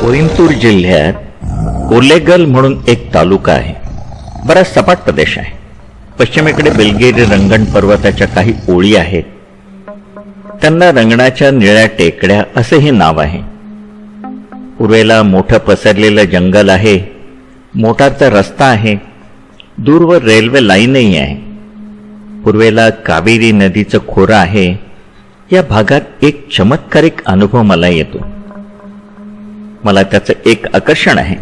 कोइंबतूर जिल्ह्यात कोलेगल म्हणून एक तालुका आहे. बराच सपाट प्रदेश आहे. पश्चिमेकडे बिलगिरी रंगण पर्वताच्या काही ओळी आहेत. त्यांना रंगणाच्या निळ्या टेकड्या असेही नाव आहे. पूर्वेला मोठं पसरलेलं जंगल आहे. मोटारचा रस्ता आहे. दूरवर रेल्वे लाईनही आहे. पूर्वेला कावेरी नदीचं खोरं आहे. या भागात एक चमत्कारिक अनुभव मला येतो. मला त्याचं एक आकर्षण आहे.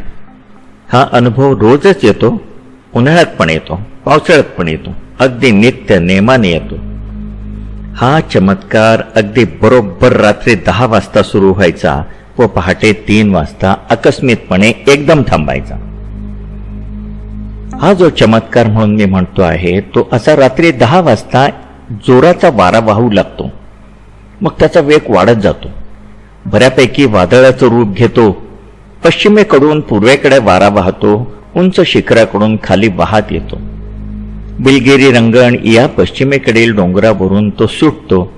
हा अनुभव रोजच येतो. उन्हाळ्यात पण येतो, पावसाळ्यात पण येतो, अगदी नित्य नेमाने येतो. हा चमत्कार अगदी बरोबर रात्री 10 वाजता सुरू व्हायचा व पहाटे 3 वाजता आकस्मितपणे एकदम थांबायचा. हा जो चमत्कार म्हणून मी म्हणतो आहे तो असा रात्री 10 वाजता जोराचा वारा वाहू लागतो. मग त्याचा वेग वाढत जातो. बऱ्यापैकी वादळाचं रूप घेतो. पश्चिमेकडून पूर्वेकडे वारा वाहतो. उंच शिखराकडून खाली वाहत येतो. बिलगिरी रंगण या पश्चिमेकडील डोंगरावरून तो सुटतो.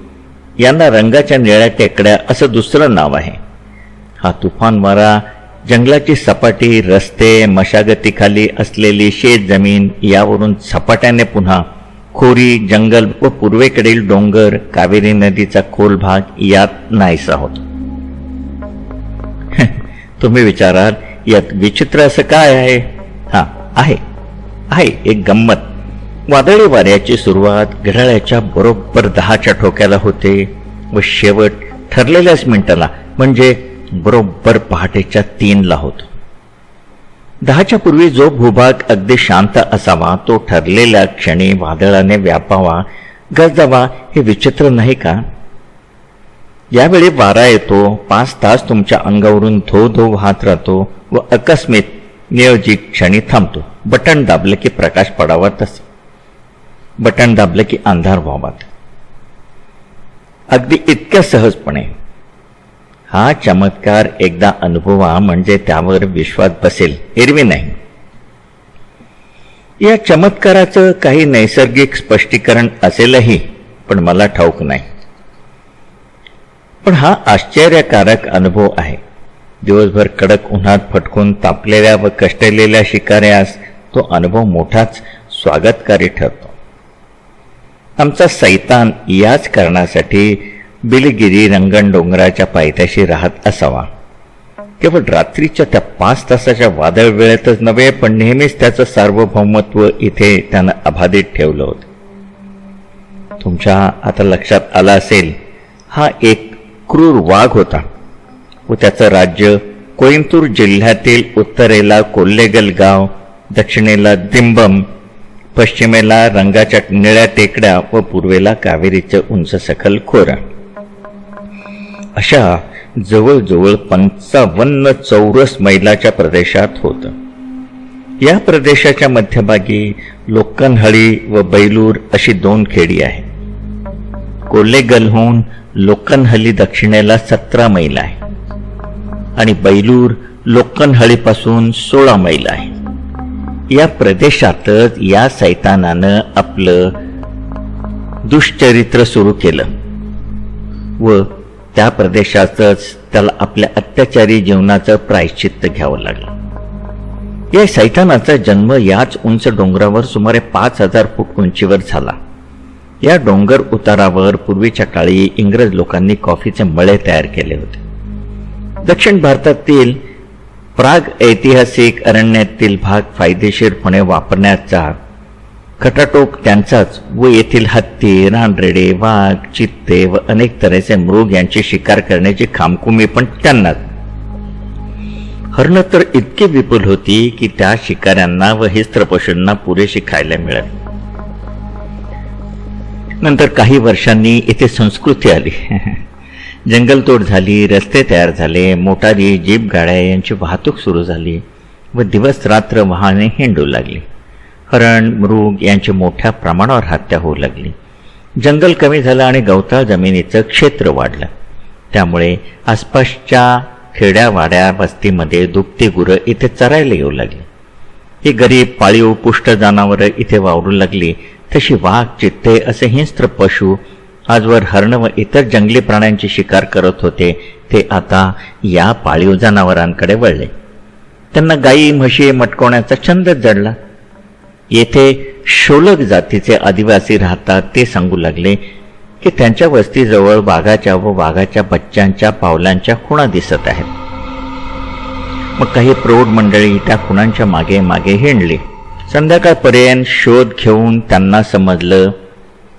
यांना रंगाच्या निळ्या टेकड्या असं दुसरं नाव आहे. हा तुफान वारा जंगलाची सपाटी, रस्ते, मशागतीखाली असलेली शेत जमीन यावरून झपाट्याने पुन्हा खोरी, जंगल व पूर्वेकडील डोंगर, कावेरी नदीचा खोल भाग यात नाहीसा होतो. तुम्ही विचाराल यात विचित्र असं काय आहे? आहे एक गंमत. वादळी वाऱ्याची सुरुवात घड्याळाच्या बरोबर 10च्या ठोक्याला होते व शेवट ठरलेल्याच मिनिटाला म्हणजे बरोबर पहाटेच्या 3ला होतो. 10च्या पूर्वी जो भूभाग अगदी शांत असावा तो ठरलेल्या क्षणी वादळाने व्यापावा, गरजावा हे विचित्र नाही का? यावेळी वारा येतो. 5 तास तुमच्या अंगावरून धो धो वाहत राहतो व अकस्मित नियोजित क्षणी थांबतो. बटन दाबलं की प्रकाश पडावा तसे, बटन दाबलं की अंधार व्हावा, अगदी इतक्या सहजपणे. हा चमत्कार एकदा अनुभवा म्हणजे त्यावर विश्वास बसेल, एरवी नाही. या चमत्काराचं काही नैसर्गिक स्पष्टीकरण असेलही पण मला ठाऊक नाही. पण हा आश्चर्यकारक अनुभव आहे. दिवसभर कडक उन्हात फटकून तापलेल्या व कष्टलेल्या शिकाऱ्यास तो अनुभव मोठाच स्वागतकारी ठरतो. आमचा सैतान याच कारणासाठी बिलगिरी रंगण डोंगराच्या पायथ्याशी राहत असावा. केवळ रात्रीच्या त्या 5 तासाच्या वादळ वेळेतच नव्हे पण नेहमीच त्याचं सार्वभौमत्व इथे त्यानं अबाधित ठेवलं होतं. तुमच्या आता लक्षात आलं असेल, हा एक क्रूर वाघ होता व त्याचं राज्य कोइंबतूर जिल्ह्यातील उत्तरेला कोल्लेगल गाव, दक्षिणेला दिंबम, पश्चिमेला रंगाच्या निळ्या टेकड्या व पूर्वेला कावेरीचं उंच सखल खोरं. अशा जवळजवळ 55 चौरस मैलाच्या प्रदेशात होतं. या प्रदेशाच्या मध्यभागी लोक्कनहळ्ळी व बैलूर अशी 2 खेडी आहे. कोल्लेगलहून लोक्कनहळ्ळी दक्षिणेला 17 मैल आहे आणि बैलूर लोक्कनहळ्ळीपासून 16 मैल आहे. या प्रदेशातच या सैतानानं आपलं दुष्चरित्र सुरू केलं व त्या प्रदेशातच त्याला आपल्या अत्याचारी जीवनाचं प्रायश्चित्त घ्यावं लागलं. या सैतानाचा जन्म याच उंच डोंगरावर सुमारे 5000 फूट उंचीवर झाला. या डोंगर उतारावर पूर्वीच्या काळी इंग्रज लोकांनी कॉफीचे मळे तयार केले होते. दक्षिण भारतातील प्राग ऐतिहासिक अरण्यातील भाग फायदेशीरपणे वापरण्याचा खटाटोप त्यांचाच व येथील हत्ती, रानरेडे, वाघ, चित्ते व अनेक तऱ्हेचे मृग यांची शिकार करण्याची खामखुमी पण त्यांनाच. हरणं तर इतकी विपुल होती की त्या शिकाऱ्यांना व हिस्त्र पशूंना पुरेशी खायला मिळत. नंतर काही वर्षांनी इथे संस्कृती आली. जंगलतोड झाली, रस्ते तयार झाले, मोटारी, जीप गाड्या यांची वाहतूक सुरू झाली व दिवस रात्र वाहने हिंडू लागली. हरण, मृग यांची मोठ्या प्रमाणावर हत्या होऊ लागली. जंगल कमी झालं आणि गवताळ जमिनीचं क्षेत्र वाढलं. त्यामुळे आसपासच्या खेड्यावाड्या वस्तीमध्ये दुभती गुरं इथे चरायला येऊ लागली. ही गरीब पाळीव पुष्ट जनावरं इथे वावरू लागली. तशी वाघ, चित्ते असे हिंस्त्र पशु आजवर हरण व इतर जंगली प्राण्यांची शिकार करत होते ते आता या पाळीव जनावरांकडे वळले. त्यांना गायी म्हशी मटकवण्याचा छंदच जडला. येथे शोलक जातीचे आदिवासी राहतात ते सांगू लागले की त्यांच्या वस्तीजवळ वाघाच्या व वाघाच्या बच्चांच्या पावलांच्या खुणा दिसत आहेत. मग काही प्रौढ मंडळी त्या खुणांच्या मागे मागे हिंडली. संध्याकाळपर्यंत शोध घेऊन त्यांना समजलं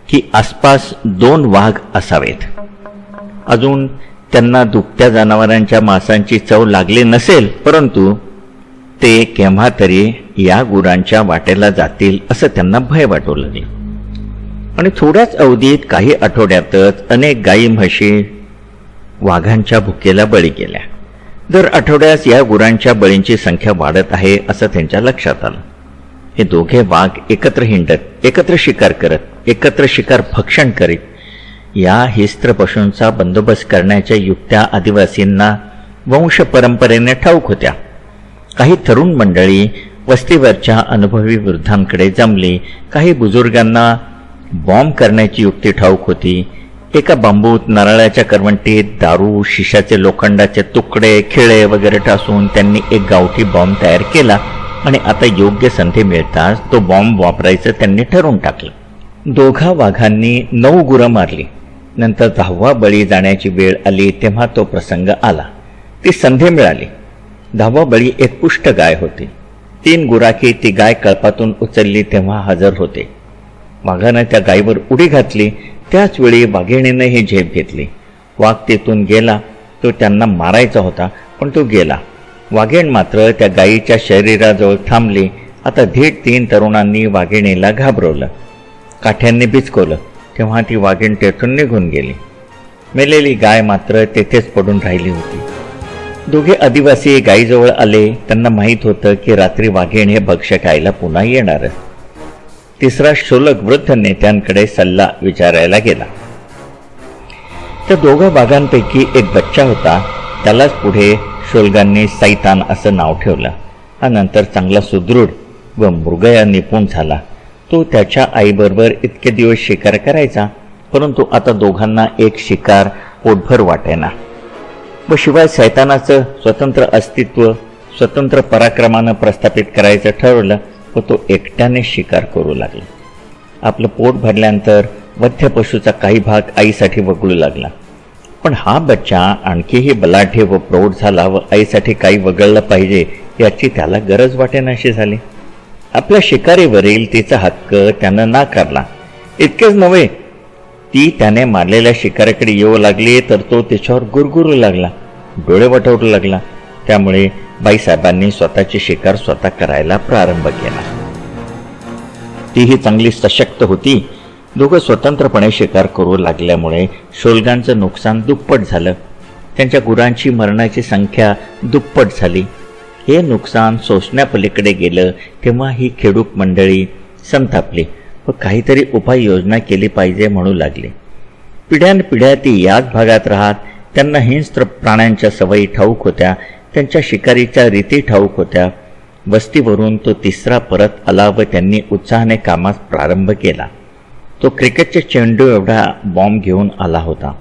की आसपास 2 वाघ असावेत. अजून त्यांना दुभत्या जनावरांच्या मांसाची चव लागली नसेल, परंतु ते केव्हा तरी या गुरांच्या वाटेला जातील असं त्यांना भय वाटू लागले. आणि थोड्याच अवधीत काही आठवड्यातच अनेक गायी म्हशी वाघांच्या भुकेला बळी गेल्या. दर आठवड्यास या गुरांच्या बळींची संख्या वाढत आहे असं त्यांच्या लक्षात आलं. हे दोघे वाघ एकत्र हिंडत, एकत्र शिकार करत, एकत्र शिकार भक्षण करीत या हिस्त्र पशूंचा बंदोबस्त करण्याच्या युक्त्या आदिवासींना वंश परंपरेने ठाऊक होत्या. काही तरुण मंडळी वस्तीवरच्या अनुभवी वृद्धांकडे जमली. काही बुजुर्गांना बॉम्ब करण्याची युक्ती ठाऊक होती. एका बांबूत नारळाच्या करवंटीत दारू, शिशाचे लोखंडाचे तुकडे, खिळे वगैरे टासून त्यांनी एक गावठी बॉम्ब तयार केला आणि आता योग्य संधी मिळताच तो बॉम्ब वापरायचं त्यांनी ठरवून टाकलं. 2 वाघांनी 9 गुरं मारली. नंतर 10वा बळी जाण्याची वेळ आली तेव्हा तो प्रसंग आला. ती संधी मिळाली. 10वा बळी एक पुष्ट गाय होती. 3 गुराखी ती गाय कळपातून उचलली तेव्हा हजर होते. वाघानं त्या गायीवर उडी घातली. त्याच वेळी वाघिणीने ही झेप घेतली. वाघ तेथून गेला. तो त्यांना मारायचा होता, पण तो गेला. वाघीण मात्र त्या गायीच्या शरीराजवळ थांबली. आता धीट 3 तरुणांनी वाघिणीला घाबरवलं, काठ्यांनी बिचकवलं. तेव्हा ती वाघीण तेथून निघून गेली. मेलेली गाय मात्र तेथेच पडून राहिली होती. दोघे आदिवासी गायीजवळ आले. त्यांना माहीत होतं की रात्री वाघीण हे भक्ष्य खायला पुन्हा येणारच. 3रा शोलक वृद्ध नेत्यांकडे सल्ला विचारायला गेला. त्या 2 वाघांपैकी एक बच्चा होता. त्यालाच पुढे शोलगांनी सैतान असं नाव ठेवलं. हा नंतर चांगला सुदृढ व मृगया निपुण झाला. तो त्याच्या आईबरोबर इतके दिवस शिकार करायचा, परंतु आता दोघांना एक शिकार पोटभर वाटेना व शिवाय सैतानाचं स्वतंत्र अस्तित्व स्वतंत्र पराक्रमानं प्रस्थापित करायचं ठरवलं व तो एकट्याने शिकार करू लागला. आपलं पोट भरल्यानंतर वध्य पशूचा काही भाग आईसाठी वगळू लागला. पण हा बच्चा आणखीही बलाढ्य व प्रौढ झाला व आईसाठी काही वगळलं पाहिजे याची त्याला गरज वाटेनाशी झाली. आपल्या शिकारीवरील तिचा हक्क त्यानं नाकारला. इतकेच नव्हे, ती त्याने मारलेल्या शिकारीकडे येऊ लागली तर तो तिच्यावर गुरगुरू लागला, डोळे वटवटू लागला. त्यामुळे बाईसाहेबांनी स्वतःची शिकार स्वतः करायला प्रारंभ केला. तीही चांगली सशक्त होती. दोघं स्वतंत्रपणे शिकार करू लागल्यामुळे शोलगांचं नुकसान दुप्पट झालं. त्यांच्या गुरांची मरणाची संख्या दुप्पट झाली. हे नुकसान सोसण्यापलीकडे गेलं तेव्हा ही खेडूक मंडळी संतापली व काहीतरी उपाययोजना केली पाहिजे म्हणू लागली. पिढ्यानपिढ्या ती याच भागात राहत. त्यांना हिंस्त्र प्राण्यांच्या सवयी ठाऊक होत्या. त्यांच्या शिकारीच्या रीती ठाऊक होत्या. वस्तीवरून तो 3रा परत आला व त्यांनी उत्साहाने कामास प्रारंभ केला. तो क्रिकेटचे चेंडू एवढा बॉम्ब घेऊन आला होता.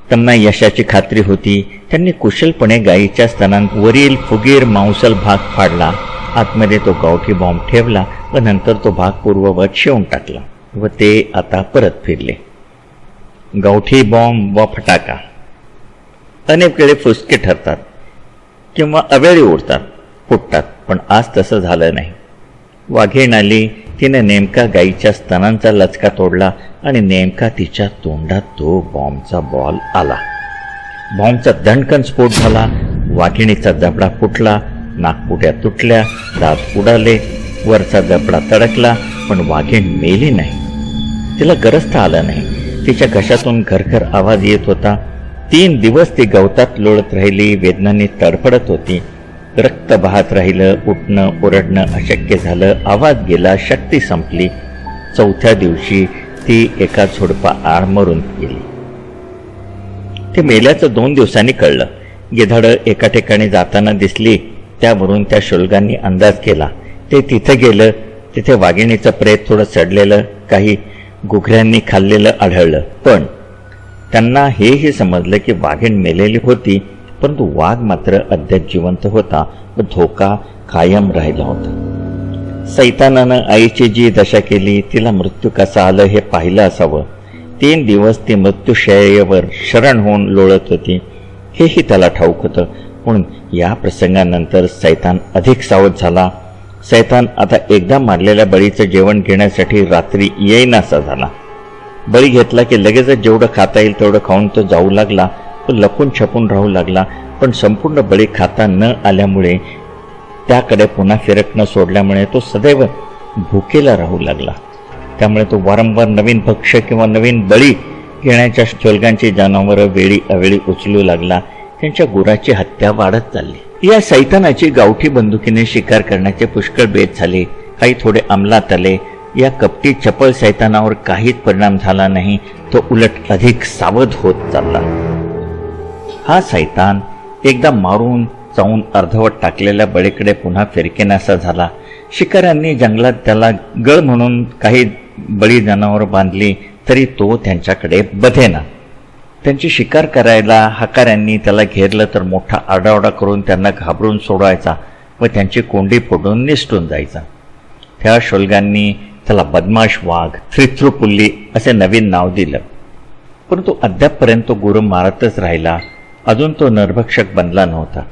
त्यांना यशाची खात्री होती. त्यांनी कुशलपणे गायीच्या स्तनांवरील फुगीर मांसल भाग फाडला. आतमध्ये तो गावठी बॉम्ब ठेवला व नंतर तो भाग पूर्ववत शिवून टाकला व ते आता परत फिरले. गावठी बॉम्ब व फटाका अनेक वेळे फुसके ठरतात किंवा अवेळी उडतात, फुटतात, पण आज तसं झालं नाही. वाघीण आली. तिने नेमका गाईच्या स्तनांचा लचका तोडला आणि नेमका तिच्या तोंडात तो बॉम्बचा बॉल आला. बॉम्बचा दणकन स्फोट झाला. वाघिणीचा जबडा फुटला, नाकपुड्या तुटल्या, दात उडाले, वरचा जबडा तडकला, पण वाघीण मेली नाही. तिला गरजता आलं नाही. तिच्या घशातून घरघर आवाज येत होता. 3 दिवस ती गवतात लोळत राहिली. वेदनांनी तडफडत होती. रक्त वाहत राहिलं. उठणं ओरडणं अशक्य झालं. आवाज गेला. शक्ती संपली. 4थ्या दिवशी ती एका झुडपा आड मरून गेली. ते मेल्याचं 2 दिवसांनी कळलं. गिधाडं एका ठिकाणी जाताना दिसली. त्यावरून त्या शोलगांनी अंदाज केला. ते तिथे गेलं. तिथे वाघिणीचं प्रेत थोडं सडलेलं, काही घुगऱ्यांनी खाल्लेलं आढळलं, पण त्यांना हेही समजलं की वाघीण मेलेली होती, परंतु वाघ मात्र अद्याप जिवंत होता व धोका कायम राहिला होता. सैतानानं आईची जी दशा केली, तिला मृत्यू कसा आलं हे पाहिलं असावं. 3 दिवस ती मृत्यूशय्येवर शरण होऊन लोळत होती, हेही त्याला ठाऊक होतं. म्हणून या प्रसंगानंतर सैतान अधिक सावध झाला. सैतान आता एकदा मारलेल्या बळीचं जेवण घेण्यासाठी रात्री येईनासा झाला. बळी घेतला की लगेचच जेवढं खाता येईल तेवढं खाऊन तो जाऊ लागला व लपून छपून राहू लागला. पण संपूर्ण बळी खाता न आल्यामुळे, त्याकडे पुन्हा फिरक न सोडल्यामुळे तो सदैव भुकेला राहू लागला. त्यामुळे तो वारंवार नवीन भक्ष्य किंवा नवीन बळी घेण्याच्या शोलगांची जनावरं वेळी अवेळी उचलू लागला. त्यांच्या गुराची हत्या वाढत चालली. या सैतानाची गावठी बंदुकीने शिकार करण्याचे पुष्कळ बेत झाले. काही थोडे अंमलात आले. या कपटी चपळ सैतानावर काहीच परिणाम झाला नाही. तो उलट अधिक सावध होत चालला. हा सैतान एकदा मारून चावून अर्धवट टाकलेल्या बळीकडे पुन्हा फिरकेनासा झाला. शिकाऱ्यांनी जंगलात त्याला गळ म्हणून काही बळी जनावर बांधली, तरी तो त्यांच्याकडे बधेना. त्यांची शिकार करायला हकाऱ्यांनी त्याला घेरलं तर मोठा आरडाओरडा करून त्यांना घाबरून सोडवायचा व त्यांची कोंडी फोडून निसटून जायचा. त्या शोलगांनी त्याला बदमाश वाघ, थ्रिथ्रुपुल्ली असे नवीन नाव दिलं. परंतु अद्यापपर्यंत तो गुरं मारतच राहिला. अजून तो नरभक्षक बनला नव्हता.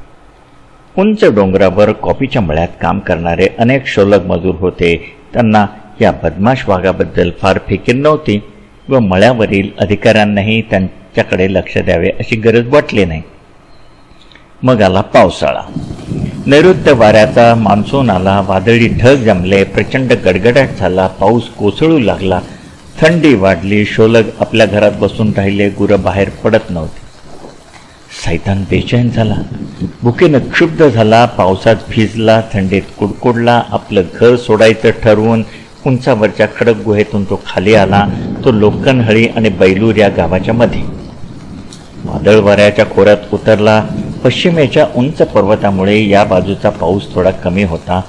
उंच डोंगरावर कॉफीच्या मळ्यात काम करणारे अनेक शोलक मजूर होते. त्यांना या बदमाश वाघाबद्दल फार फिकीर नव्हती व मळ्यावरील अधिकाऱ्यांनाही त्यांच्याकडे लक्ष द्यावे अशी गरज वाटली नाही. मग आला पावसाळा. नैऋत्य वाऱ्याचा मान्सून आला. वादळी ढग जमले. प्रचंड गडगडाट झाला. पाऊस कोसळू लागला. थंडी वाढली. शोलक आपल्या घरात बसून राहिले. गुरं बाहेर पडत नव्हती. सैतान बेचैन झाला. भुकेनं क्षुब्ध झाला. पावसात भिजला, थंडीत कुडकुडला. आपलं घर सोडायचं ठरवून उंचावरच्या खडक गुहेतून तो खाली आला. तो लोकनहळी आणि बैलूर या गावाच्या मध्ये वादळ वाऱ्याच्या खोऱ्यात उतरला. पश्चिमेच्या उंच पर्वतामुळे या बाजूचा पाऊस थोडा कमी होता.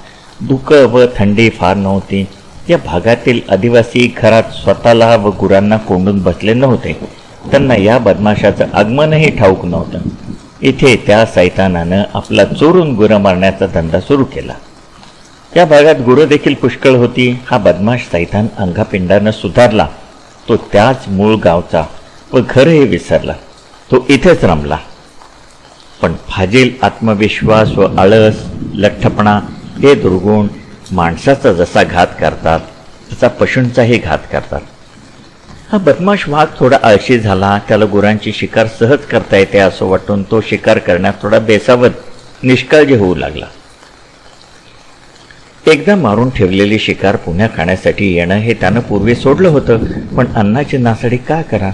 धुकं व थंडी फार नव्हती. या भागातील आदिवासी घरात स्वतःला व गुरांना कोंडून बसले नव्हते. त्यांना या बदमाशाचं आगमनही ठाऊक नव्हतं. इथे त्या सैतानानं आपला चोरून गुरं मारण्याचा धंदा सुरू केला. या भागात गुरं देखील पुष्कळ होती. हा बदमाश सैतान अंगापिंडानं सुधारला. तो त्याच मूळ गावचा व घरही विसरला. तो इथेच रमला. पण फाजील आत्मविश्वास व आळस, लठ्ठपणा हे दुर्गुण माणसाचा जसा घात करतात तसा पशूंचाही घात करतात. हा बदमाश वाघ थोडा आळशी झाला. त्याला गुरांची शिकार सहज करता येते असं वाटून तो शिकार करण्यात थोडा बेसावध, निष्काळजी होऊ लागला. एकदा मारून ठेवलेली शिकार पुन्हा खाण्यासाठी येणं हे त्यानं पूर्वी सोडलं होतं. पण अन्नाची नासाडी का करा,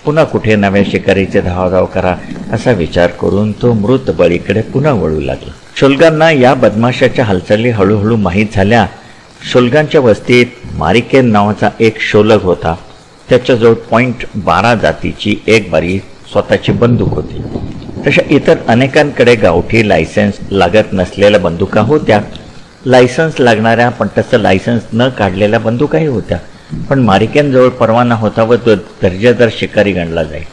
पुन्हा कुठे नव्या शिकारीचे धावाधाव करा असा विचार करून तो मृत बळीकडे पुन्हा वळू लागला. शोलगांना या बदमाशाच्या हालचाली हळूहळू माहीत झाल्या. शोलगांच्या वस्तीत मारिकेन नावाचा एक शोलक होता. त्याच्याजवळ .12 जातीची एक बारी स्वतःची बंदूक होती. तशा इतर अनेकांकडे गावठी लायसन्स लागत नसलेल्या बंदुका होत्या. लायसन्स लागणाऱ्या पण तसं लायसन्स न काढलेल्या बंदुकाही होत्या. पण मारिकेनजवळ परवाना होता व तो दर्जेदार शिकारी गणला जाईल.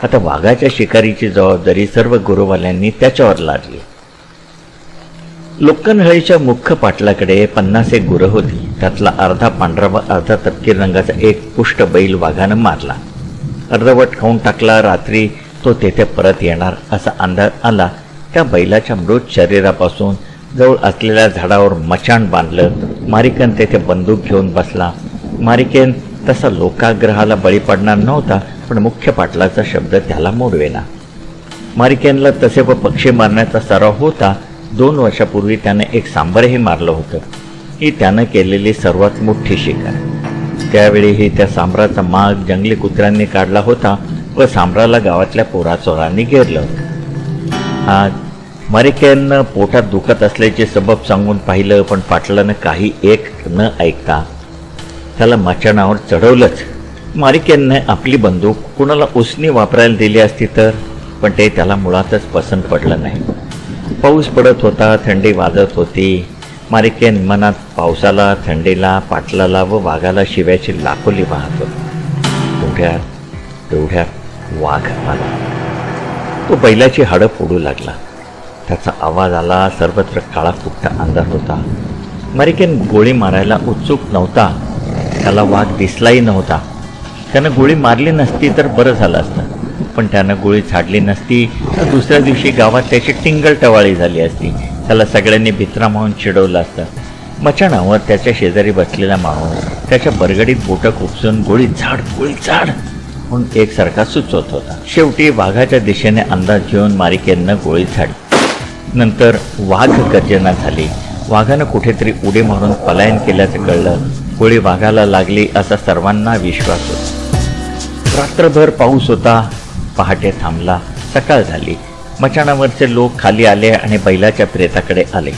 आता वाघाच्या शिकारीची जबाबदारी सर्व गुरुवाल्यांनी त्याच्यावर लादली. लोकनहळीच्या मुख्य पाटलाकडे 50 गुरं होती. त्यातला अर्धा पांढरा व अर्धा तपकीर रंगाचा एक पुष्ट बैल वाघानं मारला. अर्धवट खाऊन टाकला. रात्री तो तेथे परत येणार असा अंदाज आला. त्या बैलाच्या मृत शरीरापासून जवळ असलेल्या झाडावर मचाण बांधलं. मारिकेन तेथे बंदूक घेऊन बसला. मारिकेन तसा लोकाग्रहाला बळी पडणार नव्हता, पण मुख्य पाटलाचा शब्द त्याला मोडवेना. मारिकेनला तसे व पक्षी मारण्याचा सराव होता. 2 वर्षापूर्वी त्याने एक सांबरही मारलं होतं. ही त्यानं केलेली सर्वात मोठी शिकार. त्यावेळीही त्या सांबराचा माग जंगली कुत्र्यांनी काढला होता व सांबराला गावातल्या पोराचोरांनी घेरलं होतं. आज मारिकेननं पोटात दुखत असल्याचे सबब सांगून पाहिलं, पण पाटलानं काही एक न ऐकता त्याला मचाणावर चढवलंच. मारिकेनने आपली बंदूक कुणाला उसनी वापरायला दिली असती तर, पण ते त्याला मुळातच पसंत पडलं नाही. पाऊस पडत होता. थंडी वाजत होती. मारिकेन मनात पावसाला, थंडीला, पाटलाला व वाघाला शिव्याची लाखोली वाहत होती. तेवढ्यात वाघ आला. तो बैलाची हाडं फोडू लागला. त्याचा आवाज आला. सर्वत्र काळा कुट्टा अंधार होता. मारिकेन गोळी मारायला उत्सुक नव्हता. त्याला वाघ दिसलाही नव्हता. त्यानं गोळी मारली नसती तर बरं झालं असतं, पण त्यानं गोळी झाडली नसती तर दुसऱ्या दिवशी गावात त्याची टिंगल टवाळी झाली असती. त्याला सगळ्यांनी भित्रा म्हणून चिडवलं असतं. मचाणावर त्याच्या शेजारी बसलेला माणूस त्याच्या बरगडीत बोटं खुपसून गोळी झाड म्हणून एकसारखा सुचवत होता. शेवटी वाघाच्या दिशेने अंदाज घेऊन मारिकेननं गोळी झाडली. नंतर वाघ गर्जना झाली. वाघानं कुठेतरी उडी मारून पलायन केल्याचं कळलं. गोळी वाघाला लागली असा सर्वांना विश्वास होता. रात्रभर पाऊस होता. पहाटे थांबला. सकाळ झाली. मचाणावरचे लोक खाली आले आणि बैलाच्या प्रेताकडे आले.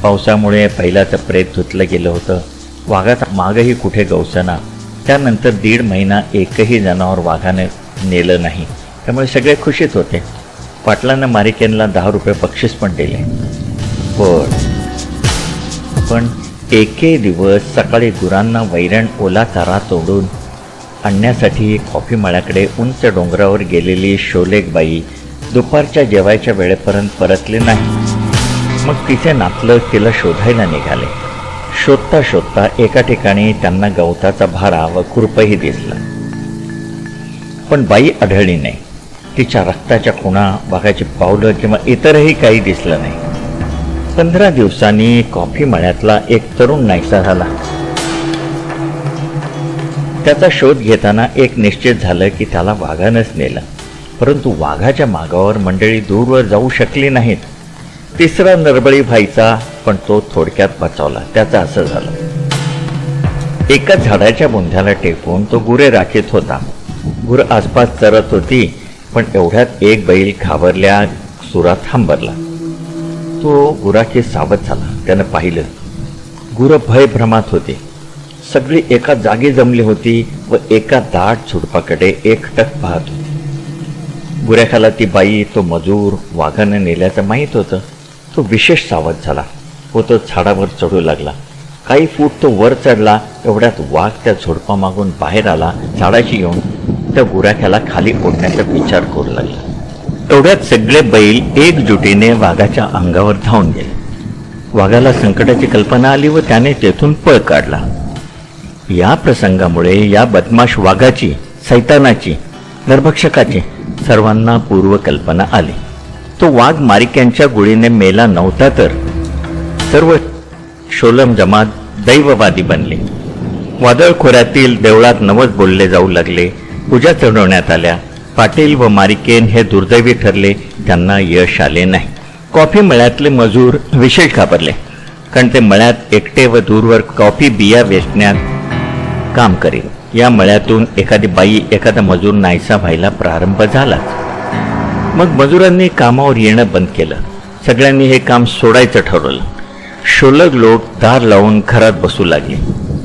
पावसामुळे बैलाचं प्रेत धुतलं गेलं होतं. वाघाचा मागही कुठे गवसना. त्यानंतर 1.5 महिना एकही जनावर वाघाने नेलं नाही. त्यामुळे सगळे खुशीत होते. पाटलानं मारिकेनला 10 रुपये बक्षीस पण दिले. पण एके दिवस सकाळी गुरांना वैरण ओला चारा तोडून आणण्यासाठी कॉफी मळ्याकडे उंच डोंगरावर गेलेली शोलेकबाई दुपारच्या जेवायच्या वेळेपर्यंत परतली नाही. मग तिचे नातलं तिला शोधायला निघाले. शोधता शोधता एका ठिकाणी त्यांना गवताचा भारा व खुरपही दिसला, पण बाई आढळली नाही. तिच्या रक्ताच्या खुणा, वाघाची पावलं किंवा इतरही काही दिसलं नाही. 15 दिवसांनी कॉफी मळ्यातला एक तरुण नाहीसा झाला. त्याचा शोध घेताना एक निश्चित झालं की त्याला वाघानंच नेलं. परंतु वाघाच्या मागावर मंडळी दूरवर जाऊ शकली नाहीत. 3रा नरबळी व्हायचा, पण तो थोडक्यात बचावला. त्याचं असं झालं. एका झाडाच्या बुंध्याला टेकून तो गुरे राखीत होता. गुरं आसपास चरत होती, पण एवढ्यात एक बैल घाबरल्या सुरात थांबरला. तो गुराखी सावध झाला. त्यानं पाहिलं. गुरं भयभ्रमात होती. सगळी एका जागी जमली होती व एका दाट झुडपाकडे एकटक पाहत होती. गुऱ्याखाला ती बाई, तो मजूर वाघानं नेल्याचं माहीत होतं. तो विशेष सावध झाला व तो झाडावर चढू लागला. काही फूट तो वर चढला. एवढ्यात वाघ त्या झुडपामागून बाहेर आला. झाडाशी येऊन त्या गुऱ्याखाला खाली ओढण्याचा विचार करू लागला. एवढ्यात सगळे बैल एकजुटीने वाघाच्या अंगावर धावून गेले. वाघाला संकटाची कल्पना आली व त्याने तेथून पळ काढला. या प्रसंगामुळे या बदमाश वाघाची, सैतानाची, नरभक्षकाची सर्वांना पूर्वकल्पना आली. तो वाघ मारिकेनच्या गोळीने मेला नव्हता तर सर्व शोलम जमात दैववादी बनले. वादळ खोऱ्यातील देवळात नवस बोलले जाऊ लागले. पूजा चढवण्यात आल्या. पाटील व मारिकेन हे दुर्दैवी ठरले. त्यांना यश आले नाही. कॉफी मळ्यातले मजूर विशेष घाबरले, कारण ते मळ्यात एकटे व दूरवर कॉफी बिया वेचण्यात काम करील. या मळ्यातून एखादी बाई, एखादा मजूर नाहीसा व्हायला प्रारंभ झालाच. मग मजुरांनी कामावर येणं बंद केलं. सगळ्यांनी हे काम सोडायचं ठरवलं. शोलक लोक दार लावून घरात बसू लागले.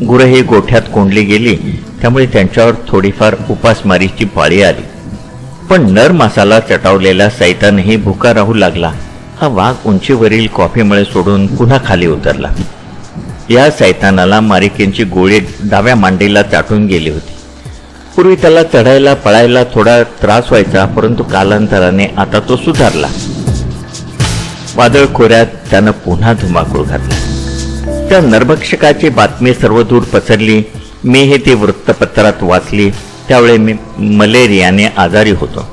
गुरंही गोठ्यात कोंडली गेली. त्यामुळे त्यांच्यावर थोडीफार उपासमारीची पाळी आली. पण नर मासाला चटावलेला सैतानही भुका राहू लागला. हा वाघ उंचीवरील कॉफीमुळे सोडून पुन्हा खाली उतरला. या सैतानाला मारिकेनची गोळी डाव्या मांडीला चाटून गेली होती. पूर्वी त्याला चढायला पळायला थोडा त्रास व्हायचा, परंतु कालांतराने आता तो सुधारला. वादळ खोऱ्यात त्यानं पुन्हा धुमाकूळ घातला. त्या नरभक्षकाची बातमी सर्वदूर पसरली. मीही ती वृत्तपत्रात वाचली. त्यावेळी मी मलेरियाने आजारी होतो.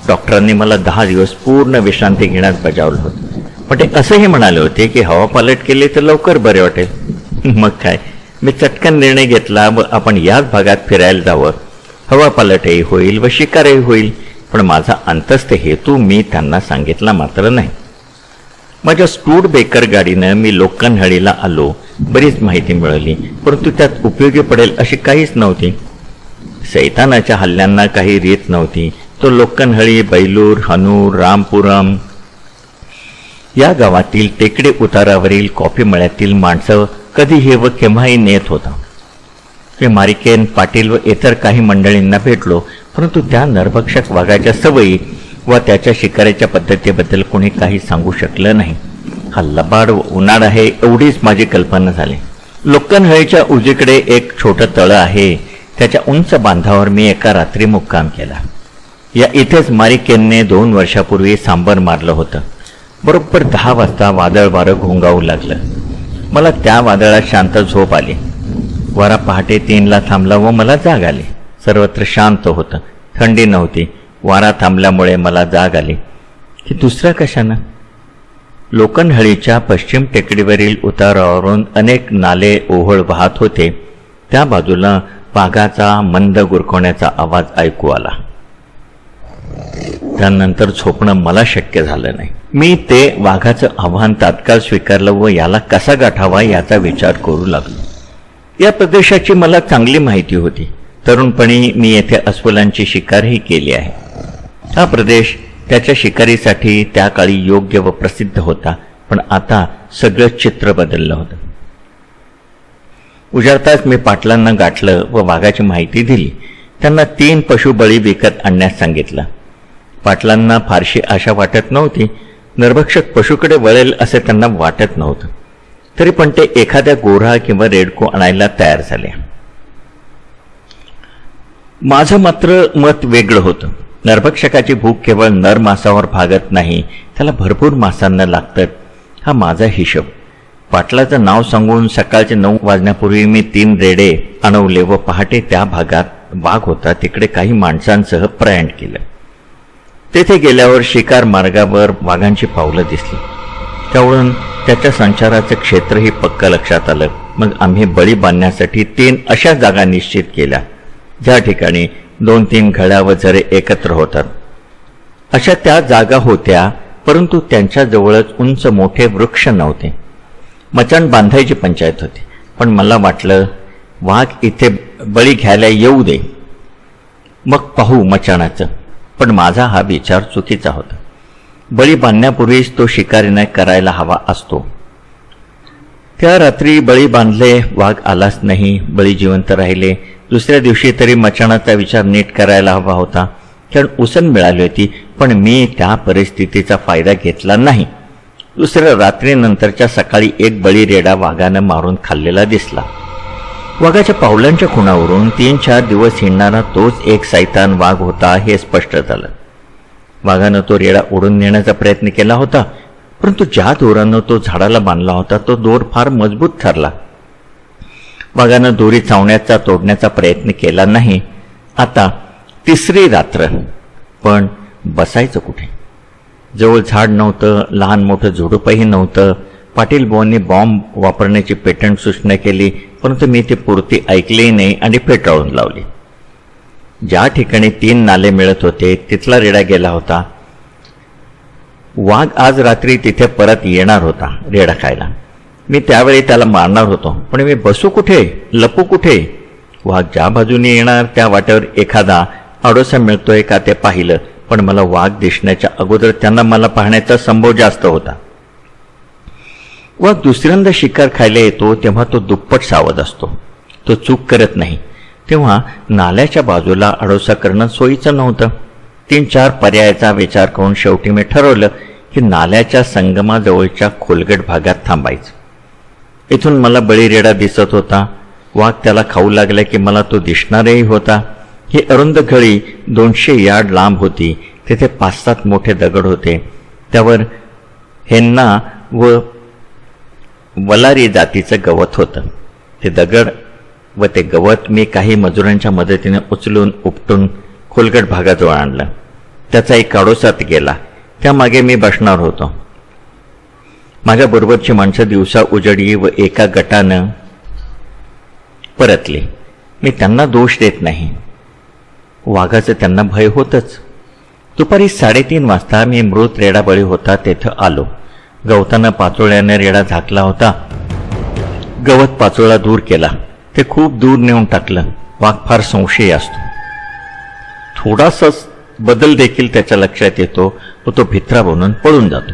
डॉक्टरांनी मला 10 दिवस पूर्ण विश्रांती घेण्यास बजावलं होतं. पण ते असंही म्हणाले होते की हवा पालट केली तर लवकर बरे वाटेल. मग काय, मी चटकन निर्णय घेतला व आपण याच भागात फिरायला जावं. हवा पालटही होईल व शिकारही होईल. पण माझा अंतस्थ हेतू मी त्यांना सांगितला मात्र नाही. माझ्या स्टूड बेकर गाडीनं मी लोकनहळीला आलो. बरीच माहिती मिळाली, परंतु त्यात उपयोगी पडेल अशी काहीच नव्हती. सैतानाच्या हल्ल्यांना काही रीत नव्हती. तो लोकनहळी, बैलूर, हनूर, रामपुरम या गावातील टेकडे उतारावरील कॉफी मळ्यातील माणसं कधीही व केव्हाही नेत होता. मी मारिकेन, पाटील व इतर काही मंडळींना भेटलो, परंतु त्या नरभक्षक वाघाच्या सवयी व त्याच्या शिकारीच्या पद्धतीबद्दल कोणी काही सांगू शकलं नाही. हा लबाड उन्हाळ आहे एवढीच माझी कल्पना झाली. लोकनहळीच्या उजवीकडे एक छोटं तळं आहे. त्याच्या उंच बांधावर मी एका रात्री मुक्काम केला. या इथेच मारिकेनने 2 वर्षापूर्वी सांबर मारलं होतं. बरोबर 10 वाजता वादळ वारं घोंगावू लागलं. मला त्या वादळात शांत झोप आली. वारा पहाटे 3ला थांबला व मला जाग आली. सर्वत्र शांत होतं, थंडी नव्हती. वारा थांबल्यामुळे मला जाग आली की दुसऱ्या कशानं. लोकनहळीच्या पश्चिम टेकडीवरील उतारावरून अनेक नाले ओहळ वाहत होते. त्या बाजूला वाघाचा मंद गुरखवण्याचा आवाज ऐकू आला. त्यानंतर झोपणं मला शक्य झालं नाही. मी ते वाघाचं आव्हान तात्काळ स्वीकारलं व याला कसा गाठावा याचा विचार करू लागलो. या प्रदेशाची मला चांगली माहिती होती. तरुणपणी मी येथे अस्वलांची शिकारही केली आहे. हा प्रदेश त्याच्या शिकारीसाठी त्या काळी योग्य व प्रसिद्ध होता. पण आता सगळं चित्र बदललं होतं. उजाडताच मी पाटलांना गाठलं व वाघाची माहिती दिली. त्यांना 3 पशुबळी विकत आणण्यास सांगितलं. पाटलांना फारशी आशा वाटत नव्हती. नरभक्षक पशुकडे वळेल असे त्यांना वाटत नव्हतं. तरी पण ते एखाद्या गोऱ्हा किंवा रेडको आणायला तयार झाले. माझं मात्र मत वेगळं होतं. नरभक्षकाची भूक केवळ नर मांसावर भागत नाही, त्याला भरपूर मांसांना लागतात. हा माझा हिशोब. पाटलाचं नाव सांगून सकाळचे 9 वाजण्यापूर्वी मी 3 रेडे आणवले व पहाटे त्या भागात वाघ होता तिकडे काही माणसांसह प्रयाण केलं. तेथे गेल्यावर शिकार मार्गावर वाघांची पावलं दिसली. त्यावरून त्याच्या संचाराचं क्षेत्रही पक्क लक्षात आलं. मग आम्ही बळी बांधण्यासाठी 3 अशा जागा निश्चित केल्या ज्या ठिकाणी 2-3 घड्या व झरे एकत्र होतात. अशा त्या जागा होत्या, परंतु त्यांच्या जवळच उंच मोठे वृक्ष नव्हते. मचाण बांधायची पंचायत होती. पण मला वाटलं वाघ इथे बळी घ्यायला येऊ दे, मग पाहू मचाणाचं. पण माझा हा विचार चुकीचा होता. बळी बांधण्यापूर्वीच तो शिकारीने करायला हवा असतो. त्या रात्री बळी बांधले, वाघ आलाच नाही. बळी जिवंत राहिले. दुसऱ्या दिवशी तरी मचाणाचा विचार नीट करायला हवा होता, कारण उसण मिळाली होती. पण मी त्या परिस्थितीचा फायदा घेतला नाही. दुसऱ्या रात्रीनंतरच्या सकाळी एक बळी रेडा वाघानं मारून खाल्लेला दिसला. वाघाच्या पावलांच्या खुणावरून 3-4 दिवस हिंडणारा तोच एक सैतान वाघ होता हे स्पष्ट झालं. वाघानं तो रेडा ओढून नेण्याचा प्रयत्न केला होता, परंतु ज्या दोरानं तो झाडाला बांधला होता तो दोर फार मजबूत ठरला. वाघानं दोरी चावण्याचा तोडण्याचा प्रयत्न केला नाही. आता 3री रात्र, पण बसायचं कुठे? जवळ झाड नव्हतं, लहान मोठं झुडूपही नव्हतं. पाटील बुवांनी बॉम्ब वापरण्याची पेटंट सूचना केली, परंतु मी ती पूर्ती ऐकली नाही आणि फेटाळून लावली. ज्या ठिकाणी 3 नाले मिळत होते तिथला रेडा गेला होता. वाघ आज रात्री तिथे परत येणार होता रेडा खायला. मी त्यावेळी त्याला मारणार होतो, पण मी बसू कुठे, लपू कुठे? वाघ ज्या बाजूने येणार त्या वाटेवर एखादा आडोसा मिळतोय का ते पाहिलं, पण मला वाघ दिसण्याच्या अगोदर त्यांना मला पाहण्याचा संभव जास्त होता. वाघ दुसऱ्यांदा शिकार खायला येतो तेव्हा तो दुप्पट सावध असतो. तो चूक करत नाही. तेव्हा नाल्याच्या बाजूला आडोसा करणं सोयीचं नव्हतं. 3-4 पर्यायाचा विचार करून शेवटी मी ठरवलं की नाल्याच्या संगमाजवळच्या खोलगट भागात थांबायचं. इथून मला बळी रेडा दिसत होता. वाघ त्याला खाऊ लागला की मला तो दिसणारही होता. ही अरुंद घळी 200 यार्ड लांब होती. तेथे 5-7 मोठे दगड होते. त्यावर हेन्ना व वलारी जातीचं गवत होतं. ते दगड व ते गवत मी काही मजुरांच्या मदतीने उचलून उपटून खोलगट भागाजवळ आणलं. त्याचा एक आडोसात गेला. त्यामागे मी बसणार होतो. माझ्याबरोबरची माणसं दिवसा उजळली व एका गटानं परतली. मी त्यांना दोष देत नाही. वाघाचं त्यांना भय होतच. दुपारी 3:30 वाजता मी मृत रेडा बळी होता तेथं आलो. गवतानं पाचोळ्याने रेडा झाकला होता. गवत पाचोळा दूर केला. ते खूप दूर नेऊन टाकलं. वाघ फार संशयी असतो. थोडासा बदल देखील त्याच्या लक्षात येतो व तो भित्रा बनून पळून जातो.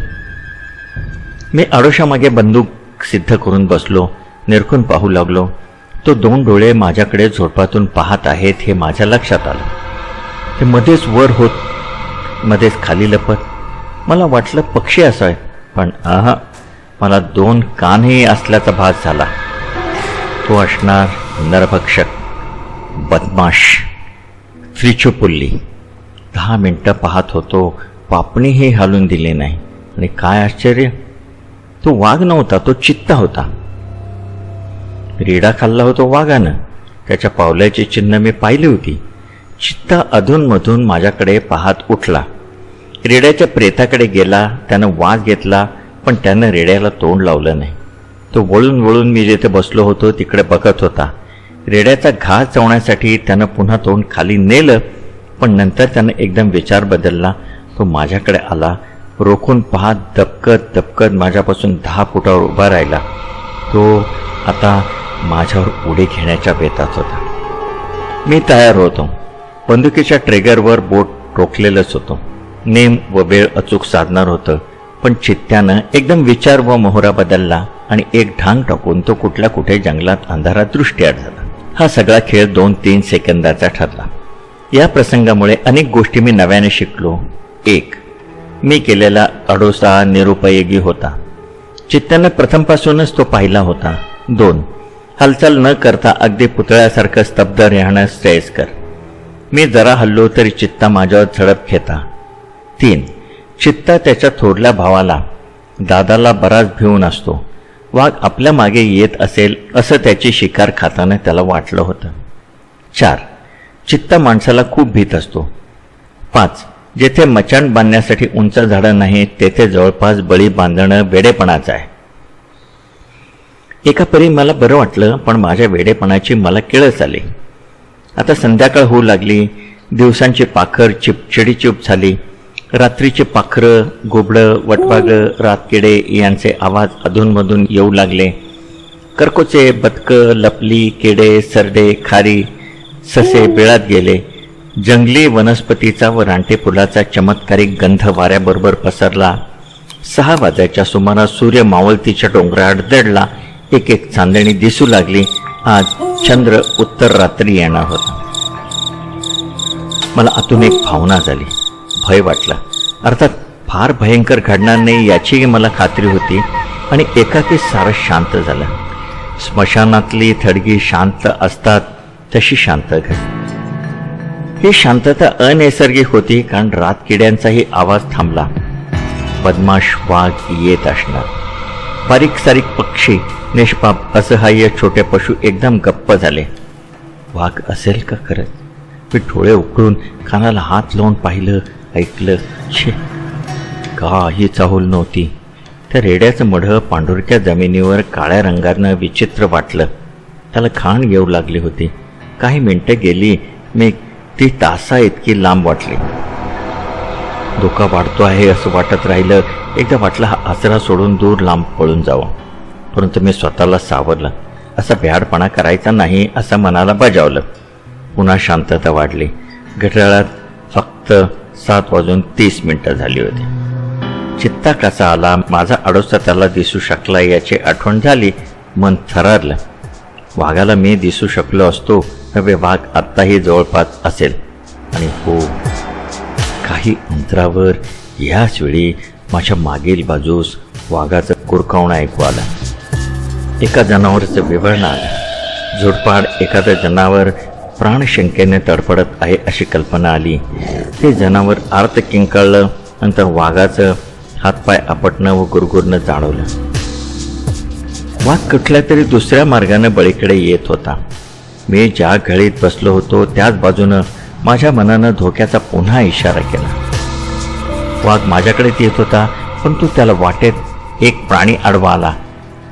मी आडोशामागे बंदूक सिद्ध करून बसलो. निरखून पाहू लागलो. तो 2 डोळे माझ्याकडे झोडपातून पाहत आहेत हे माझ्या लक्षात आलं. ते मध्येच वर होत, मध्येच खाली लपत. मला वाटलं पक्षी असावेत, पण मला 2 कानही असल्याचा भास झाला. तो असणार नरभक्षक, बदमाश, त्रिचुपुल्ली. 10 मिनिटं पाहत होतो, पापणीही हालून दिली नाही. आणि काय आश्चर्य, तो वाघ नव्हता, तो चित्ता होता. रेडा खाल्ला होता वाघानं. त्याच्या पावलाची चिन्ह मी पाहिली होती. चित्ता अधूनमधून माझ्याकडे पाहत उठला. रेड्याच्या प्रेताकडे गेला. त्यानं वाघ घेतला, पण त्यानं रेड्याला तोंड लावलं नाही. तो वळून वळून मी जिथे बसलो होतो तिकडे बघत होता. रेड्याचा घास चावण्यासाठी त्यानं पुन्हा तोंड खाली नेलं, पण नंतर त्यानं एकदम विचार बदलला. तो माझ्याकडे आला. रोखून पाहत दबकत दबकत माझ्यापासून 10 फुटावर उभा राहिला. तो आता माझ्यावर उडी घेण्याच्या बेतात होता. मी तयार होतो. बंदुकीच्या ट्रिगरवर बोट रोखलेलंच होतं. नेम व वेळ अचूक साधणार होतं. पण चित्त्यानं एकदम विचार व मोहरा बदलला आणि एक ढांग टाकून तो कुठल्या कुठे जंगलात अंधारात दृष्टीआड झाला. हा सगळा खेळ 2-3 सेकंदाचा ठरला. या प्रसंगामुळे अनेक गोष्टी मी नव्याने शिकलो. 1. मी केलेला अडोसा निरुपयोगी होता. चित्त्यानं प्रथमपासूनच तो पाहिला होता. 2. हालचाल न करता अगदी पुतळ्यासारखं स्तब्ध राहणं श्रेयस्कर. मी जरा हल्लो तरी चित्ता माझ्यावर झडप घेता. 3. चित्ता त्याच्या थोरल्या भावाला, दादाला बराच भिवून असतो. वाघ आपल्या मागे येत असेल असं त्याची शिकार खाताना त्याला वाटलं होतं. 4. चित्ता माणसाला खूप भीत असतो. 5. जेथे मचाण बांधण्यासाठी उंच झाडं नाहीत तेथे जवळपास बळी बांधणं वेडेपणाचं आहे. एका परी मला बरं वाटलं, पण माझ्या वेडेपणाची मला किळस आली. आता संध्याकाळ होऊ लागली. दिवसांची पाखर चिडीचूप झाली. रात्रीची पाखरं, घुबडं, वटवागळं, रातकिडे यांचे आवाज अधूनमधून येऊ लागले. करकोचे, बदकं, लपली, किडे, सरडे, खारी, ससे बिळात गेले. जंगली वनस्पतीचा व रानटी फुलाचा चमत्कारिक गंध वाऱ्याबरोबर पसरला. 6 वाजायच्या सुमारास सूर्य मावळतीच्या डोंगराआड दडला. एक एक चांदणी दिसू लागली. आज चंद्र उत्तर रात्री येणार होता. मला आतून एक भावना झाली. भय वाटला. अर्थात फार भयंकर घडणार नाही याचीही मला खात्री होती. आणि एकाकी सारं शांत झालं. स्मशानातली थडगी शांत असतात तशी शांत घडली. ही शांतता अनैसर्गिक होती, कारण रातकिड्यांचाही आवाज थांबला. बदमाश वाघ येत असणार. बारीक सारीक पक्षी, निष्पाप असहाय्य छोटे पशु एकदम गप्प झाले. वाघ असेल का खरंच? मी डोळे उघडून कानाला हात लावून पाहिलं, ऐकलं. छे, काही चाहूल नव्हती. त्या रेड्याचं मढं पांढुरक्या जमिनीवर काळ्या रंगानं विचित्र वाटलं. त्याला घाण येऊ लागली होती. काही मिनिटं गेली. मी ती तासा इतकी लांब वाटली. धोका वाढतो आहे असं वाटत राहिलं. एकदा वाटलं हा आसरा सोडून दूर लांब पळून जावं, परंतु मी स्वतःला सावरलं. असा भ्याडपणा करायचा नाही असं मनाला बजावलं. पुन्हा शांतता वाढली. घड्याळात फक्त 7:30 झाली होती. चित्ता कसा आला, माझा अडोसा त्याला दिसू शकला याची आठवण झाली. मन थरारलं. वाघाला मी दिसू शकलो असतो तर वाघ आत्ताही जवळपास असेल. आणि हो, काही अंतरावर ह्याच वेळी माझ्या मागील बाजूस वाघाचं कुरकावणं ऐकू आलं. एका जनावराचं विवळणं आलं. झुडपाड एखादं जनावर प्राणशंकेने तडफडत आहे अशी कल्पना आली. ते जनावर आर्त किंकाळलं. नंतर वाघाचं हातपाय आपटणं व गुरगुरणं जाणवलं. वाघ कुठल्या तरी दुसऱ्या मार्गानं बळीकडे येत होता. मी ज्या घळीत बसलो होतो त्याच बाजूनं माझ्या मनानं धोक्याचा पुन्हा इशारा केला. वाघ माझ्याकडेच येत होता, परंतु त्याला वाटेत एक प्राणी आडवा आला.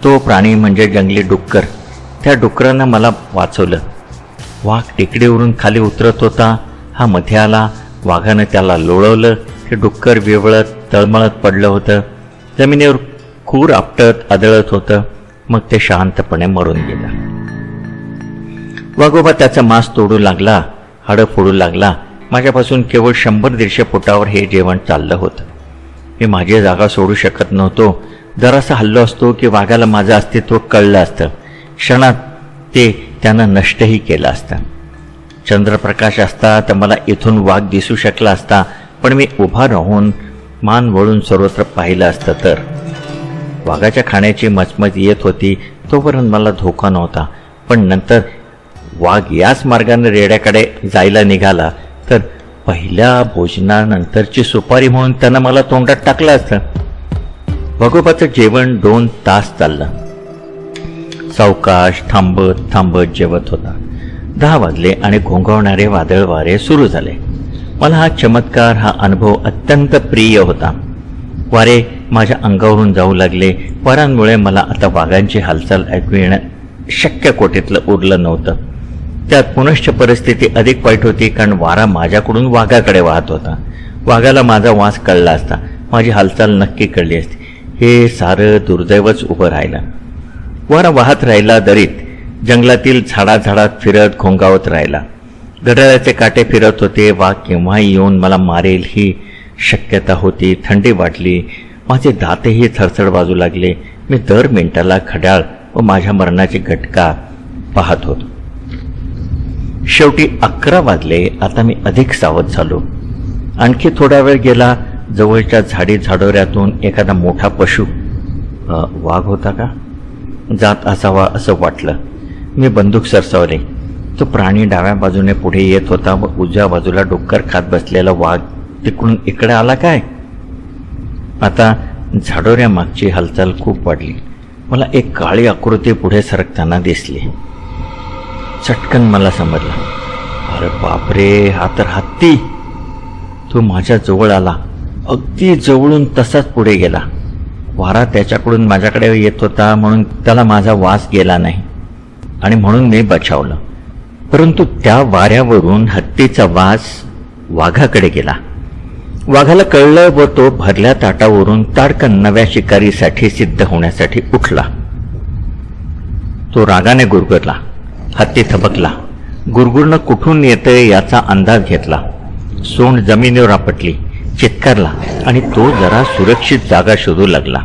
तो प्राणी म्हणजे जंगली डुक्कर. त्या डुकरानं मला वाचवलं. वाघ टेकडीवरून खाली उतरत होता. हा मध्ये आला. वाघानं त्याला लोळवलं. ते डुक्कर विवळत तळमळत पडलं होतं. जमिनीवर खूर आपटत आदळत होतं. मग ते शांतपणे मरून गेलं. वाघोबा त्याचा मांस तोडू लागला, हाडं फोडू लागला. माझ्यापासून केवळ 100-150 फुटावर हे जेवण चाललं होतं. मी माझी जागा सोडू शकत नव्हतो. जरासा हल्लो असतो की वाघाला माझं अस्तित्व कळलं असतं. क्षणात ते त्यानं नष्टही केलं असतं. चंद्रप्रकाश असता तर मला इथून वाघ दिसू शकला असता, पण मी उभा राहून मान वळून सर्वत्र पाहिलं असतं तर वाघाच्या खाण्याची मचमच येत होती तोपर्यंत मला धोका नव्हता. पण नंतर वाघ याच मार्गाने रेड्याकडे जायला निघाला तर पहिल्या भोजनानंतरची सुपारी म्हणून त्यानं मला तोंडात टाकलं असतं. भगोबाचं जेवण 2 तास चाललं. सावकाश थांबत थांबत जेवत होता. 10 वाजले आणि घोंघावणारे वादळ वारे सुरू झाले. मला हा चमत्कार, हा अनुभव अत्यंत प्रिय होता. वारे माझ्या अंगावरून जाऊ लागले. वारांमुळे मला आता वाघांची हालचाल ऐकू येणं शक्य कोटीतलं उरलं नव्हतं. त्यात पुनश्च परिस्थिती अधिक वाईट होती, कारण वारा माझ्याकडून वाघाकडे वाहत होता. वाघाला माझा वास कळला असता, माझी हालचाल नक्की कळली असती. हे सारं दुर्दैवच उभं राहिलं. वारा वाहत राहिला दरीत, जंगलातील झाडाझाडात फिरत घोंगावत राहिला. घड्याळाचे काटे फिरत होते. वाघ केव्हाही येऊन मला मारेल ही शक्यता होती. थंडी वाटली. माझे दातही थरथर वाजू लागले. मी दर मिनिटाला घड्याळ व माझ्या मरणाची घटका पाहत होतो. शेवटी 11 वाजले. आता मी अधिक सावध झालो. आणखी थोडा वेळ गेला. जवळच्या झाडी झाडोऱ्यातून एखादा मोठा पशु, वाघ होता का, जात असावा असं वाटलं. मी बंदूक सरसावली. तो प्राणी डाव्या बाजूने पुढे येत होता व उजव्या बाजूला डोक्कर खात बसलेला वाघ तिकडून इकडे आला काय. आता झाडोऱ्यामागची हालचाल खूप वाढली. मला एक काळी आकृती पुढे सरकताना दिसली. चटकन मला समजलं, अरे बापरे, हा तर हत्ती. तो माझ्या जवळ आला. अगदी जवळून तसाच पुढे गेला. वारा त्याच्याकडून माझ्याकडे येत होता म्हणून त्याला माझा वास गेला नाही आणि म्हणून मी बचावलं. परंतु त्या वाऱ्यावरून हत्तीचा वास वाघाकडे गेला. वाघाला कळलं व तो भरल्या ताटावरून ताडकन नव्या शिकारीसाठी सिद्ध होण्यासाठी उठला. तो रागाने गुरगुरला. हत्ती थबकला. गुरगुरणं कुठून येतंय याचा अंदाज घेतला. सोंड जमिनीवर आपटली, चित्कारला आणि तो जरा सुरक्षित जागा शोधू लागला.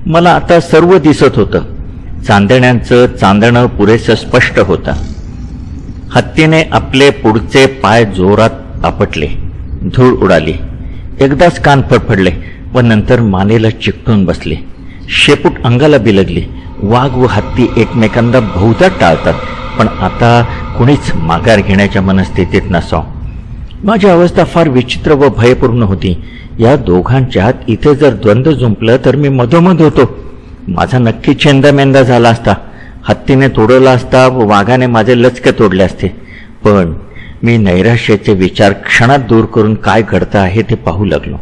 मला आता सर्व दिसत होतं. चांदण्यांचं चांदणं पुरेसं स्पष्ट होतं. हत्तीने आपले पुढचे पाय जोरात आपटले. धूळ उडाली. एकदाच कान फडफडले व नंतर मानेला चिकटून बसले. शेपूट अंगाला बिलगली. वाघ व हत्ती एकमेकांना बहुधा टाळतात, पण आता कुणीच माघार घेण्याच्या मनस्थितीत नसावं. माझी अवस्था फार विचित्र व भयपूर्ण होती. या दोघांच्यात इथे जर द्वंद्व जुंपलं तर मी मधोमध होतो. माझा नक्की चेंदामेंदा झाला असता. हत्तीने तोडवला असता व वाघाने माझे लचके तोडले असते. पण मी नैराश्याचे विचार क्षणात दूर करून काय घडतं आहे ते पाहू लागलो.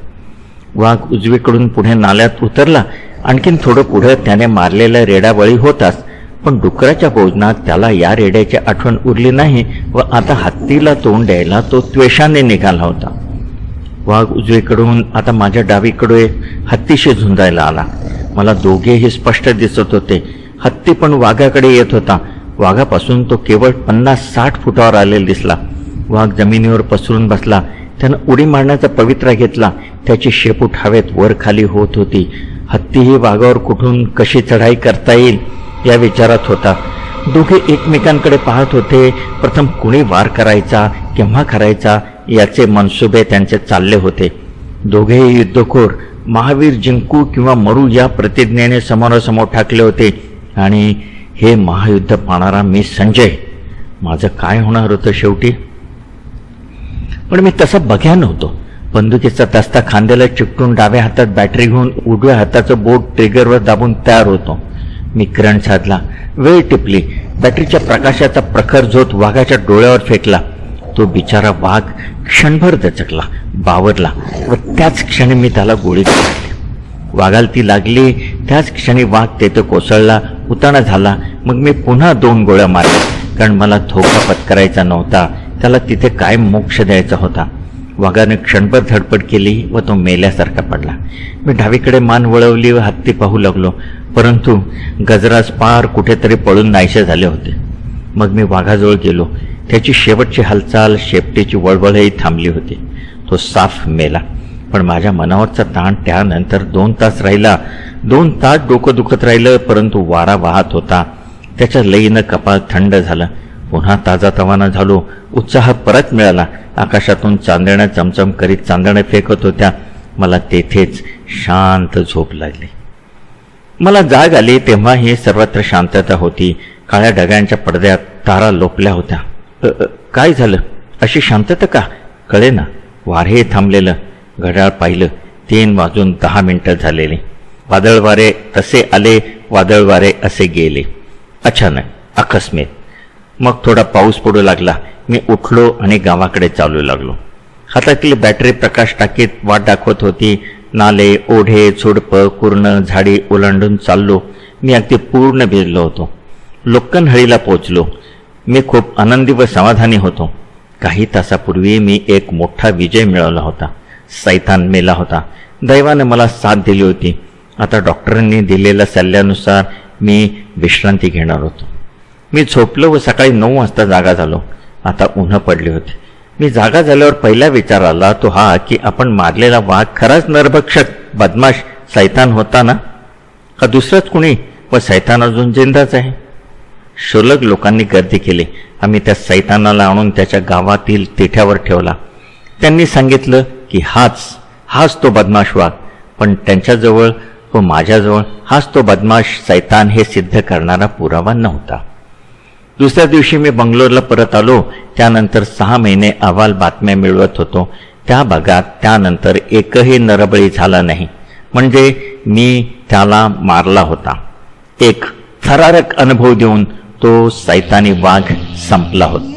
वाघ उजवीकडून पुढे नाल्यात उतरला. आणखीन थोडं पुढे त्याने मारलेला रेडा बळी होताच, पण डुकराच्या भोजनात त्याला या रेड्याची आठवण उरली नाही व आता हत्तीला तोंड द्यायला तो त्वेषाने निघाला होता. वाघ उजवीकडून आता माझ्या डावीकडे हत्तीशी झुंजायला आला. मला दोघेही स्पष्ट दिसत होते. हत्ती पण वाघाकडे येत होता. वाघापासून तो केवळ 50-60 फुटावर आलेला दिसला. वाघ जमिनीवर पसरून बसला. त्यानं उडी मारण्याचा पवित्रा घेतला. त्याची शेपूट हवेत वर खाली होत होती. हत्तीही वाघावर कुठून कशी चढाई करता येईल या विचारात होता. दोघे एकमेकांकडे पाहत होते. प्रथम कुणी वार करायचा, केव्हा करायचा याचे मनसुबे त्यांचे चालले होते. दोघेही युद्धखोर, महावीर जिंकू किंवा मरू या प्रतिज्ञेने समोरासमोर ठाकले होते. आणि हे महायुद्ध पाहणारा मी संजय, माझं काय होणार होतं शेवटी. पण मी तसा बघ्या नव्हतो. बंदुकीचा दस्ता खांद्याला चिकटून डाव्या हातात बॅटरी घेऊन उजव्या हाताचं बोट ट्रिगरवर दाबून तयार होतो. मी करंट साधला. वेळ टिपली. बॅटरीच्या प्रकाशाचा प्रखर झोत वाघाच्या डोळ्यावर फेकला. तो बिचारा वाघ क्षणभर दचकला, बावरला व त्याच क्षणी मी त्याला गोळी घातली. वाघाला ती लागली. त्याच क्षणी वाघ तेथे कोसळला, उताना झाला. मग मी पुन्हा 2 गोळ्या मारल्या, कारण मला धोका पत्करायचा नव्हता. त्याला तिथे काय मोक्ष द्यायचा होता. वाघाने क्षणभर धडपड केली व तो मेल्यासारखा पडला. मी डावीकडे मान वळवली व हत्ती पाहू लागलो, परंतु गजराज पार कुठेतरी पळून नाहीसे झाले होते. मग मी वाघाजवळ गेलो. त्याची शेवटची हालचाल, शेपटीची वळवळही थांबली होती. तो साफ मेला. पण माझ्या मनावरचा ताण त्यानंतर 2 तास राहिला. 2 तास डोकं दुखत राहिलं, परंतु वारा वाहत होता. त्याच्या लईनं कपाळ थंड झालं. पुन्हा ताजातवाना झालो. उत्साह परत मिळाला. आकाशातून चांदण्या चमचम करीत चांदण्या फेकत होत्या. मला तेथेच शांत झोप लागली. मला जाग आली तेव्हाही सर्वत्र शांतता होती. काळ्या ढगांच्या पडद्यात तारा लोपल्या होत्या. काय झालं? अशी शांतता का? कळेना. वारे थांबलेलं. घड्याळ पाहिलं. 3:10 झालेले. वादळवारे तसे आले, वादळवारे असे गेले. अचानक, आकस्मित. मग थोडा पाऊस पडू लागला. मी उठलो आणि गावाकडे चालू लागलो. हातातली बॅटरी प्रकाश टाकीत वाट दाखवत होती. नाले, ओढे, झुडपं, कुरणं, झाडी ओलांडून चाललो. मी अगदी पूर्ण भिजलो होतो. लोक्कनहळीला पोचलो. मी खूप आनंदी व समाधानी होतो. काही तासापूर्वी मी एक मोठा विजय मिळवला होता. सैतान मेला होता. दैवाने मला साथ दिली होती. आता डॉक्टरांनी दिलेल्या सल्ल्यानुसार मी विश्रांती घेणार होतो. मी झोपलो व सकाळी 9 वाजता जागा झालो. आता उन्हं पडली होती. मी जागा झाल्यावर पहिला विचार आला तो हा की आपण मारलेला वाघ खराच नरभक्षक बदमाश सैतान होता ना, का दुसरंच कुणी व सैतान अजून जिंदाच आहे? क्षुल्लक लोकांनी गर्दी केली. आम्ही त्या सैतानाला आणून त्याच्या गावातील तिठ्यावर ठेवला. त्यांनी सांगितलं की हाच तो बदमाश वाघ. पण त्यांच्याजवळ व माझ्याजवळ हाच तो बदमाश सैतान हे सिद्ध करणारा पुरावा नव्हता. दुसऱ्या दिवशी मी बंगलोरला परत आलो. त्यानंतर 6 महिने अहवाल बातम्या मिळवत होतो. त्या भागात त्यानंतर एकही नरबळी झाला नाही. म्हणजे मी त्याला मारला होता. एक थरारक अनुभव देऊन तो सैतानी वाघ संपला होता.